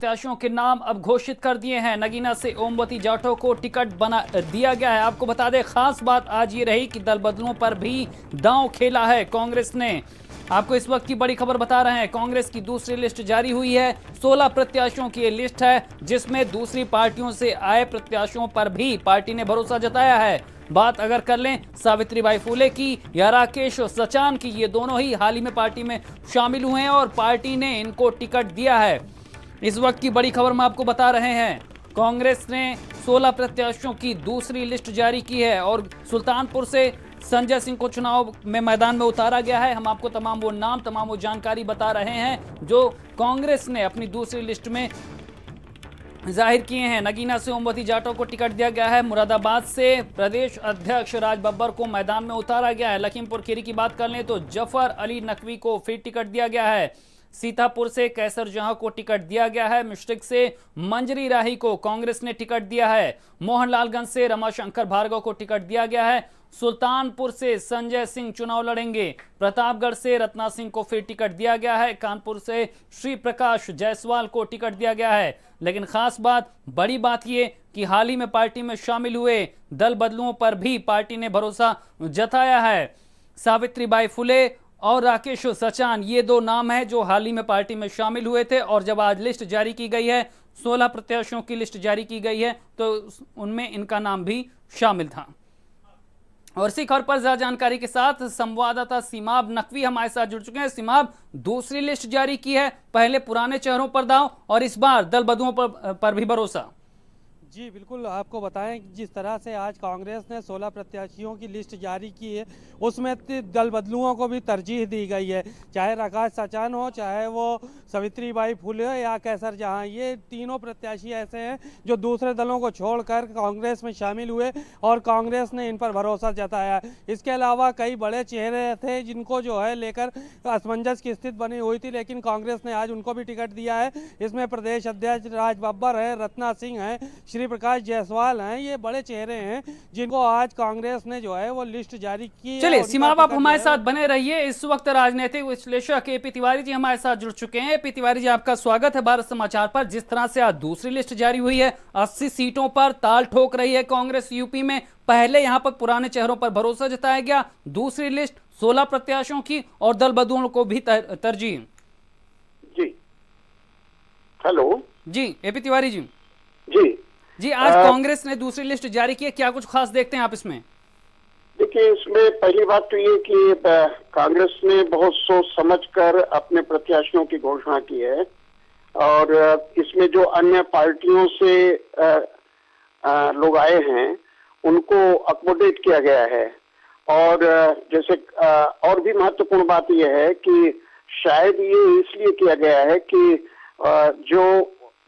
प्रत्याशियों के नाम अब घोषित कर दिए हैं। नगीना से ओमवती जाटव को टिकट बना दिया गया है। आपको बता दें, खास बात आज ये रही कि दल बदलुओं पर भी दांव खेला है कांग्रेस ने। आपको इस वक्त की बड़ी खबर बता रहे हैं, कांग्रेस की दूसरी लिस्ट जारी हुई है। 16 प्रत्याशियों की ये लिस्ट है, जिसमें दूसरी पार्टियों से आए प्रत्याशियों पर भी पार्टी ने भरोसा जताया है। बात अगर कर लें सावित्रीबाई फुले की या राकेश सचान की, ये दोनों ही हाल ही में पार्टी में शामिल हुए हैं और पार्टी ने इनको टिकट दिया है। इस वक्त की बड़ी खबर में आपको बता रहे हैं, कांग्रेस ने 16 प्रत्याशियों की दूसरी लिस्ट जारी की है और सुल्तानपुर से संजय सिंह को चुनाव में मैदान में उतारा गया है। हम आपको तमाम वो नाम, तमाम वो जानकारी बता रहे हैं जो कांग्रेस ने अपनी दूसरी लिस्ट में जाहिर किए हैं। नगीना से ओमवती जाटव को टिकट दिया गया है। मुरादाबाद से प्रदेश अध्यक्ष राज बब्बर को मैदान में उतारा गया है। लखीमपुर खीरी की बात कर लें तो जफर अली नकवी को फिर टिकट दिया गया है। सीतापुर से कैसर जहां को टिकट दिया गया है। मिश्रिक से मंजरी राही को कांग्रेस ने टिकट दिया है। मोहनलालगंज से रमाशंकर भार्गव को टिकट दिया गया है। सुल्तानपुर से संजय सिंह चुनाव लड़ेंगे। प्रतापगढ़ से रत्ना सिंह को फिर टिकट दिया गया है। कानपुर से श्री प्रकाश जायसवाल को टिकट दिया गया है। लेकिन खास बात, बड़ी बात ये कि हाल ही में पार्टी में शामिल हुए दल बदलुओं पर भी पार्टी ने भरोसा जताया है। सावित्रीबाई फुले और राकेश सचान, ये दो नाम हैं जो हाल ही में पार्टी में शामिल हुए थे और जब आज लिस्ट जारी की गई है, 16 प्रत्याशियों की लिस्ट जारी की गई है, तो उनमें इनका नाम भी शामिल था। और इसी खबर पर ज्यादा जानकारी के साथ संवाददाता सीमाब नकवी हमारे साथ जुड़ चुके हैं। सीमाब, दूसरी लिस्ट जारी की है, पहले पुराने चेहरों पर दांव और इस बार दल बदलुओं पर भी भरोसा। जी बिल्कुल, आपको बताएं कि जिस तरह से आज कांग्रेस ने 16 प्रत्याशियों की लिस्ट जारी की है, उसमें दल बदलुओं को भी तरजीह दी गई है। चाहे राकेश सचान हो, चाहे वो सावित्रीबाई फुले या कैसर जहां, ये तीनों प्रत्याशी ऐसे हैं जो दूसरे दलों को छोड़कर कांग्रेस में शामिल हुए और कांग्रेस ने इन पर भरोसा जताया। इसके अलावा कई बड़े चेहरे थे जिनको जो है लेकर असमंजस की स्थिति बनी हुई थी, लेकिन कांग्रेस ने आज उनको भी टिकट दिया है। इसमें प्रदेश अध्यक्ष राज बब्बर है, रत्ना सिंह है, श्री प्रकाश जायसवाल हैं। ये बड़े चेहरे हैं जिनको आज कांग्रेस ने जो है वो लिस्ट जारी की। चलिए सीमाब, आप हमारे साथ बने रहिए। इस वक्त राजनीतिक विश्लेषक एपी तिवारी जी हमारे साथ जुड़ चुके हैं। एपी तिवारी जी, आपका स्वागत है भारत समाचार पर। जिस तरह से आज दूसरी लिस्ट जारी हुई है, 80 सीटों पर ताल ठोक रही है कांग्रेस यूपी में। पहले यहां पर पुराने चेहरों पर भरोसा जताया गया, दूसरी लिस्ट 16 प्रत्याशियों की और दल बदलुओं को भी तरजीह। जी हेलो जी एपी तिवारी जी। जी आज कांग्रेस ने दूसरी लिस्ट जारी की है, क्या कुछ खास देखते हैं आप इसमें? देखिए, इसमें पहली बात तो ये कि कांग्रेस ने बहुत सोच समझकर अपने प्रत्याशियों की घोषणा की है और इसमें जो अन्य पार्टियों से लोग आए हैं उनको अकोमोडेट किया गया है। और जैसे और भी महत्वपूर्ण बात यह है कि शायद ये इसलिए किया गया है कि जो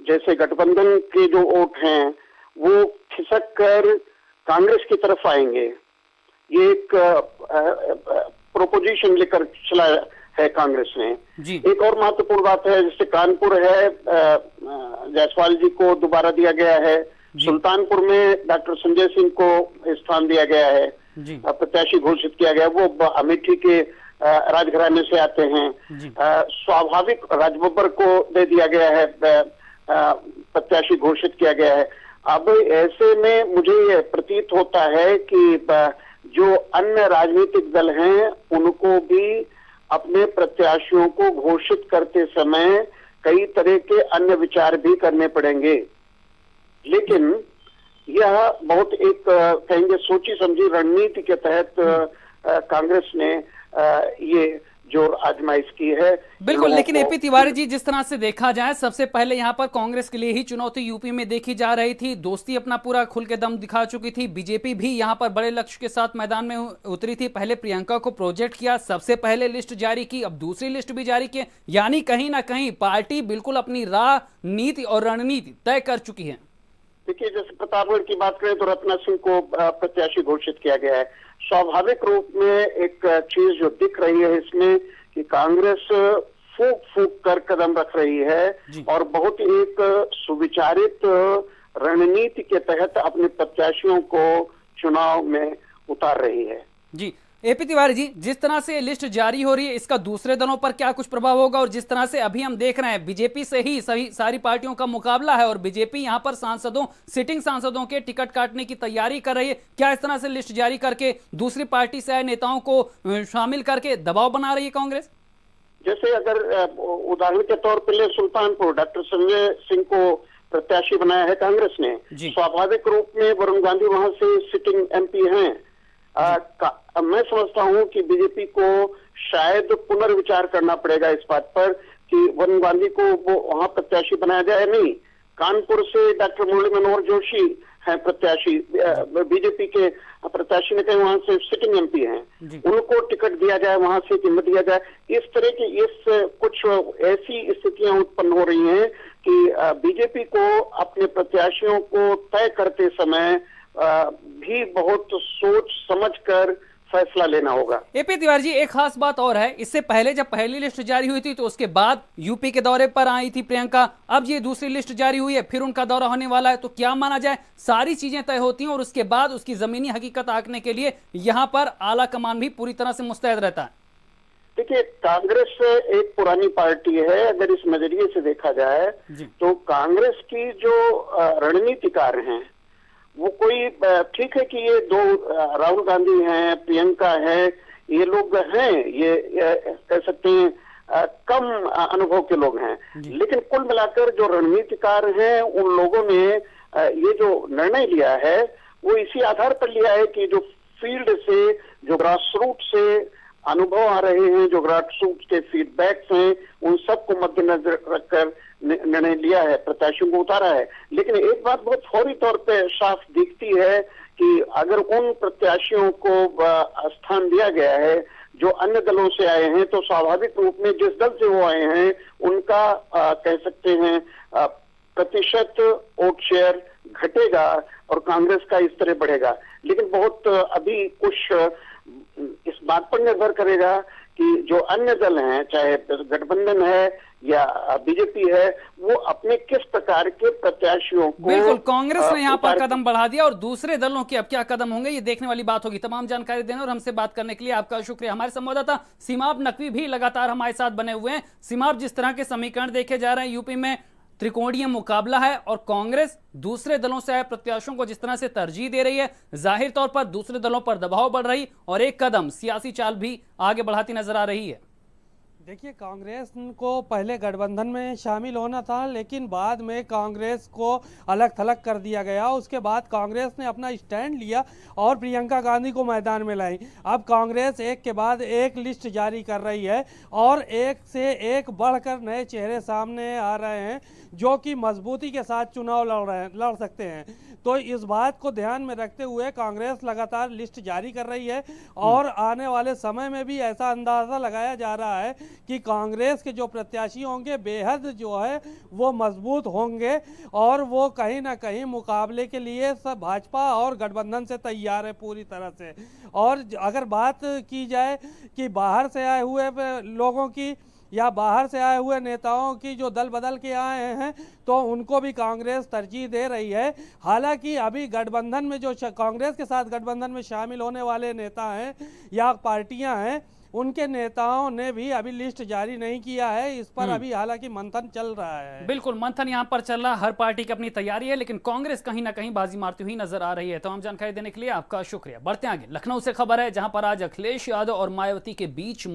जैसे गठबंधन के जो वोट हैं वो खिसक कर कांग्रेस की तरफ आएंगे। ये एक प्रोपोजिशन लेकर चला है कांग्रेस ने। एक और महत्वपूर्ण बात है, जैसे कानपुर है, जायसवाल जी को दोबारा दिया गया है। सुल्तानपुर में डॉक्टर संजय सिंह को स्थान दिया गया है, प्रत्याशी घोषित किया गया। वो अमेठी के राजघराने से आते हैं। स्वाभाविक राज बब्बर को दे दिया गया है, प्रत्याशी घोषित किया गया है। अब ऐसे में मुझे यह प्रतीत होता है कि जो अन्य राजनीतिक दल हैं उनको भी अपने प्रत्याशियों को घोषित करते समय कई तरह के अन्य विचार भी करने पड़ेंगे। लेकिन यह बहुत एक कहेंगे सोची समझी रणनीति के तहत कांग्रेस ने ये जो आजमाइश की है। बिल्कुल, लेकिन एपी तिवारी जी, जिस तरह से देखा जाए, सबसे पहले यहां पर कांग्रेस के लिए ही चुनौती यूपी में देखी जा रही थी। दोस्ती अपना पूरा खुल के दम दिखा चुकी थी। बीजेपी भी यहां पर बड़े लक्ष्य के साथ मैदान में उतरी थी। पहले प्रियंका को प्रोजेक्ट किया, सबसे पहले लिस्ट जारी की, अब दूसरी लिस्ट भी जारी की। यानी कहीं ना कहीं पार्टी बिल्कुल अपनी राह, नीति और रणनीति तय कर चुकी है। देखिए, जैसे प्रतापगढ़ की बात करें तो रत्ना सिंह को प्रत्याशी घोषित किया गया है। स्वाभाविक रूप में एक चीज जो दिख रही है इसमें कि कांग्रेस फूक फूक कर कदम रख रही है और बहुत ही एक सुविचारित रणनीति के तहत अपने प्रत्याशियों को चुनाव में उतार रही है। जी एपी तिवारी जी, जिस तरह से लिस्ट जारी हो रही है इसका दूसरे दलों पर क्या कुछ प्रभाव होगा? और जिस तरह से अभी हम देख रहे हैं बीजेपी से ही सभी सारी पार्टियों का मुकाबला है और बीजेपी यहां पर सांसदों, सिटिंग सांसदों के टिकट काटने की तैयारी कर रही है, क्या इस तरह से लिस्ट जारी करके दूसरी पार्टी से आए नेताओं को शामिल करके दबाव बना रही है कांग्रेस? जैसे अगर उदाहरण के तौर पर सुल्तानपुर डॉक्टर संजय सिंह को प्रत्याशी बनाया है कांग्रेस ने, स्वाभाविक रूप में वरुण गांधी वहां से सिटिंग एमपी हैं। मैं समझता हूं कि बीजेपी को शायद पुनर्विचार करना पड़ेगा इस बात पर कि वरुण गांधी को वो वहां प्रत्याशी बनाया जाए। नहीं, कानपुर से डॉक्टर मुरली मनोहर जोशी हैं प्रत्याशी, बीजेपी के प्रत्याशी ने कहे वहां से सिटिंग एमपी हैं, उनको टिकट दिया जाए, वहां से टिकट दिया जाए। इस तरह की कुछ ऐसी स्थितियां उत्पन्न हो रही हैं कि बीजेपी को अपने प्रत्याशियों को तय करते समय भी बहुत सोच समझकर फैसला लेना होगा। एपी तिवारी जी, एक खास बात और है, इससे पहले जब पहली लिस्ट जारी हुई थी तो उसके बाद यूपी के दौरे पर आई थी प्रियंका, अब ये दूसरी लिस्ट जारी हुई है, फिर उनका दौरा होने वाला है, तो क्या माना जाए सारी चीजें तय होती हैं और उसके बाद उसकी जमीनी हकीकत आंकने के लिए यहाँ पर आला कमान भी पूरी तरह से मुस्तैद रहता है? देखिए, कांग्रेस एक पुरानी पार्टी है। अगर इस नजरिए से देखा जाए तो कांग्रेस की जो रणनीतिकार हैं वो कोई, ठीक है कि ये दो राहुल गांधी हैं, प्रियंका है, ये लोग हैं, ये कह सकते हैं कम अनुभव के लोग हैं, लेकिन कुल मिलाकर जो रणनीतिकार हैं उन लोगों ने ये जो निर्णय लिया है वो इसी आधार पर लिया है कि जो फील्ड से, जो ग्रास रूट से अनुभव आ रहे हैं, जो ग्रास रूट के फीडबैक्स हैं, उन सबको मद्देनजर रखकर निर्णय लिया है, प्रत्याशियों को उतारा है। लेकिन एक बात बहुत फौरी तौर पे साफ दिखती है कि अगर उन प्रत्याशियों को स्थान दिया गया है जो अन्य दलों से आए हैं, तो स्वाभाविक रूप में जिस दल से वो आए हैं उनका कह सकते हैं प्रतिशत वोट शेयर घटेगा और कांग्रेस का इस तरह बढ़ेगा। लेकिन बहुत अभी कुछ इस बात पर निर्भर करेगा कि जो अन्य दल हैं, चाहे गठबंधन है या बीजेपी है, वो अपने किस प्रकार के प्रत्याशियों को, बिल्कुल कांग्रेस ने यहाँ पर कदम बढ़ा दिया और दूसरे दलों के अब क्या कदम होंगे ये देखने वाली बात होगी। तमाम जानकारी देने और हमसे बात करने के लिए आपका शुक्रिया। हमारे संवाददाता सीमाब नकवी भी लगातार हमारे साथ बने हुए हैं। सीमाब, जिस तरह के समीकरण देखे जा रहे हैं, यूपी में त्रिकोणीय मुकाबला है और कांग्रेस दूसरे दलों से आए प्रत्याशियों को जिस तरह से तरजीह दे रही है, जाहिर तौर पर दूसरे दलों पर दबाव बढ़ रही और एक कदम सियासी चाल भी आगे बढ़ाती नजर आ रही है। देखिए, कांग्रेस को पहले गठबंधन में शामिल होना था, लेकिन बाद में कांग्रेस को अलग थलग कर दिया गया। उसके बाद कांग्रेस ने अपना स्टैंड लिया और प्रियंका गांधी को मैदान में लाई। अब कांग्रेस एक के बाद एक लिस्ट जारी कर रही है और एक से एक बढ़कर नए चेहरे सामने आ रहे हैं जो कि मजबूती के साथ चुनाव लड़ सकते हैं। तो इस बात को ध्यान में रखते हुए कांग्रेस लगातार लिस्ट जारी कर रही है और आने वाले समय में भी ऐसा अंदाज़ा लगाया जा रहा है कि कांग्रेस के जो प्रत्याशी होंगे बेहद जो है वो मजबूत होंगे और वो कहीं ना कहीं मुकाबले के लिए सब भाजपा और गठबंधन से तैयार है पूरी तरह से। और अगर बात की जाए कि बाहर से आए हुए लोगों की या बाहर से आए हुए नेताओं की जो दल बदल के आए हैं, तो उनको भी कांग्रेस तरजीह दे रही है। हालांकि अभी गठबंधन में जो कांग्रेस के साथ गठबंधन में शामिल होने वाले नेता हैं या पार्टियां हैं, उनके नेताओं ने भी अभी लिस्ट जारी नहीं किया है। इस पर अभी हालांकि मंथन चल रहा है। बिल्कुल मंथन यहाँ पर चल रहा है, हर पार्टी की अपनी तैयारी है, लेकिन कांग्रेस कहीं ना कहीं बाजी मारती हुई नजर आ रही है। तमाम जानकारी देने के लिए आपका शुक्रिया। बढ़ते आगे, लखनऊ से खबर है जहां पर आज अखिलेश यादव और मायावती के बीच